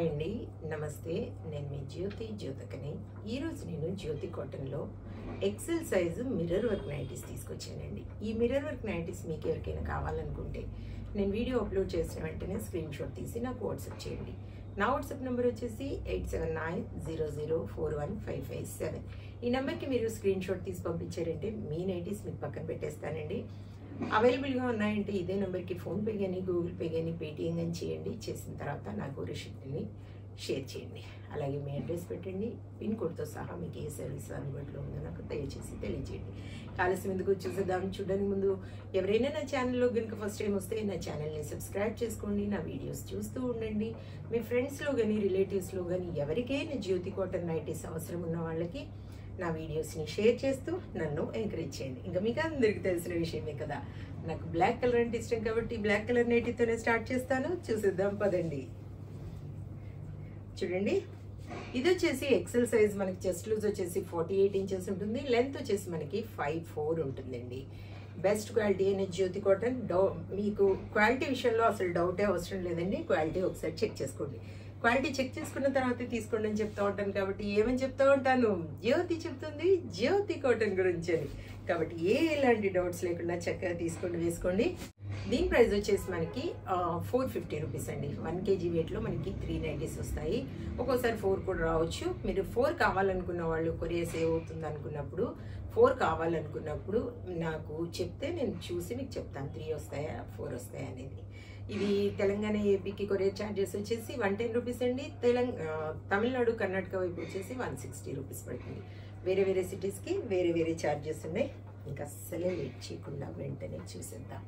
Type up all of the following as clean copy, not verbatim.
Hi అండి, నమస్తే. నేను మీ జ్యోతికని. ఈరోజు నేను జ్యోతి కాటన్లో excel size mirror work nighties తీసుకొచ్చానండి. ఈ మిర్రర్ వర్క్ నైటీస్ మీకు ఎవరికైనా కావాలనుకుంటే నేను వీడియో అప్లోడ్ చేసిన వెంటనే స్క్రీన్ షాట్ తీసి నాకు వాట్సాప్ చేయండి. నా వాట్సాప్ నెంబర్ వచ్చేసి 8790041557. ఈ నెంబర్కి మీరు స్క్రీన్ షాట్ తీసి పంపించారంటే మీ నైటీస్ మీకు పక్కన పెట్టేస్తానండి. అవైలబుల్గా ఉన్నాయంటే ఇదే నెంబర్కి ఫోన్పే కానీ గూగుల్ పే కానీ పేటిఎం కానీ చేయండి. చేసిన తర్వాత నాకు రిసిప్ట్ని షేర్ చేయండి. అలాగే మీ అడ్రస్ పెట్టండి. పిన్ కోడ్తో సహా మీకు ఏ సర్వీస్ అందుబాటులో ఉందో నాకు దయచేసి తెలియజేయండి. ఆలస్యం ఎందుకు చూసేద్దాం. చూడడానికి ముందు ఎవరైనా నా ఛానల్లో కనుక ఫస్ట్ టైం వస్తే నా ఛానల్ని సబ్స్క్రైబ్ చేసుకోండి. నా వీడియోస్ చూస్తూ ఉండండి. మీ ఫ్రెండ్స్లో కానీ రిలేటివ్స్లో కానీ ఎవరికైనా జ్యోతి కాటన్ నైటీస్ అవసరం ఉన్న వాళ్ళకి నా వీడియోస్ని షేర్ చేస్తూ నన్ను ఎంకరేజ్ చేయండి. ఇంకా మీకు అందరికీ తెలిసిన విషయమే కదా, నాకు బ్లాక్ కలర్ అంటే ఇష్టం కాబట్టి బ్లాక్ కలర్ నైటీతోనే స్టార్ట్ చేస్తాను. చూసేద్దాం పదండి. చూడండి, ఇది వచ్చేసి ఎక్సెల్ సైజ్. మనకి చెస్ట్ లూజ్ వచ్చేసి 48 ఇంచెస్ ఉంటుంది. లెంత్ వచ్చేసి మనకి 5'4" ఉంటుందండి. బెస్ట్ క్వాలిటీ అయిన జ్యోతి కాటన్. మీకు క్వాలిటీ విషయంలో అసలు డౌటే అవసరం లేదండి. క్వాలిటీ ఒకసారి చెక్ చేసుకోండి. క్వాలిటీ చెక్ చేసుకున్న తర్వాత తీసుకోండి అని చెప్తా ఉంటాను కాబట్టి ఏమని చెప్తా ఉంటాను, జ్యోతి చెప్తుంది జ్యోతి కాటన్ గురించి అని. కాబట్టి ఎలాంటి డౌట్స్ లేకుండా చక్కగా తీసుకోండి, వేసుకోండి. దీని ప్రైస్ వచ్చేసి మనకి 450 రూపీస్ అండి. 1 kg వెయిట్లో మనకి 3 నైటీస్ వస్తాయి. ఒక్కోసారి 4 కూడా రావచ్చు. మీరు 4 కావాలనుకున్న వాళ్ళు, కొరియర్ సేవ్ అవుతుంది అనుకున్నప్పుడు, 4 కావాలనుకున్నప్పుడు నాకు చెప్తే నేను చూసి మీకు చెప్తాను 3 వస్తాయా 4 వస్తాయా అనేది. ఇది తెలంగాణ ఏపీకి కొరియర్ ఛార్జెస్ వచ్చేసి 110 రూపీస్ అండి. తమిళనాడు కర్ణాటక వైపు వచ్చేసి 160 రూపీస్ పడుతుంది. వేరే వేరే సిటీస్కి వేరే వేరే ఛార్జెస్ ఉన్నాయి. ఇంకా అస్సలే లేట్ చేయకుండా వెంటనే చూసేద్దాం.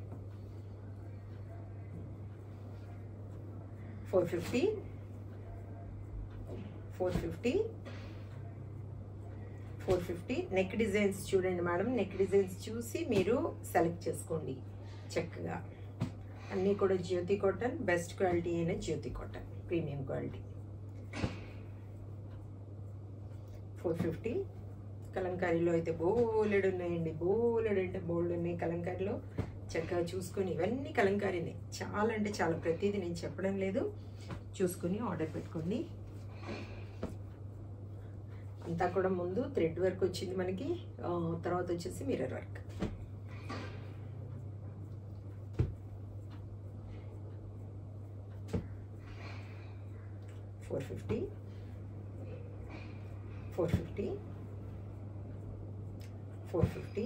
450 నెక్ డిజైన్స్ చూడండి మేడం. నెక్ డిజైన్స్ చూసి మీరు సెలెక్ట్ చేసుకోండి చక్కగా. అన్నీ కూడా జ్యోతి కాటన్, బెస్ట్ క్వాలిటీ అయిన జ్యోతి కాటన్, ప్రీమియం క్వాలిటీ. 450. కలంకారీలో అయితే బోలెడు ఉన్నాయండి. బోలెడు అంటే బోల్డ్ ఉన్నాయి కలంకారీలో. చక్కగా చూసుకొని, ఇవన్నీ కలంకారీనే. చాలా అంటే చాలా, ప్రతిదీ నేను చెప్పడం లేదు. చూసుకొని ఆర్డర్ పెట్టుకోండి. అంతా కూడా ముందు థ్రెడ్ వర్క్ వచ్చింది మనకి, తర్వాత వచ్చేసి మిర్రర్ వర్క్. 450 450 450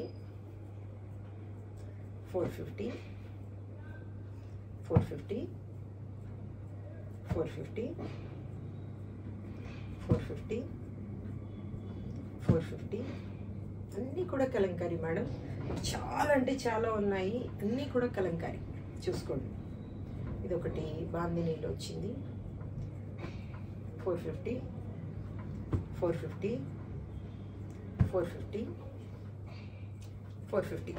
450 450 450 450 450. అన్నీ కూడా కలంకారీ మేడం. చాలా అంటే చాలా ఉన్నాయి. అన్నీ కూడా కలంకారీ. చూసుకోండి. ఇదొకటి బాందినీలో వచ్చింది. 450 450 450 450.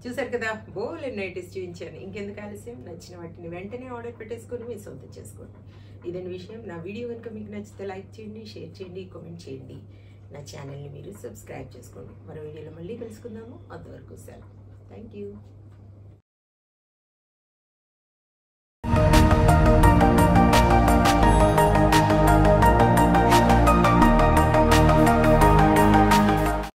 చూసారు కదా, బోలెడ్ నైటీస్ చూపించాను. ఇంకెందుకు ఆలస్యం, నచ్చిన వాటిని వెంటనే ఆర్డర్ పెట్టేసుకొని మీ సొంతం చేసుకోండి. ఇదని విషయం. నా వీడియో కనుక మీకు నచ్చితే లైక్ చేయండి, షేర్ చేయండి, కామెంట్ చేయండి. నా ఛానల్ని మీరు సబ్స్క్రైబ్ చేసుకోండి. మరో వీడియోలో మళ్ళీ కలుసుకుందాము. అంతవరకు సెలవు. Thank you.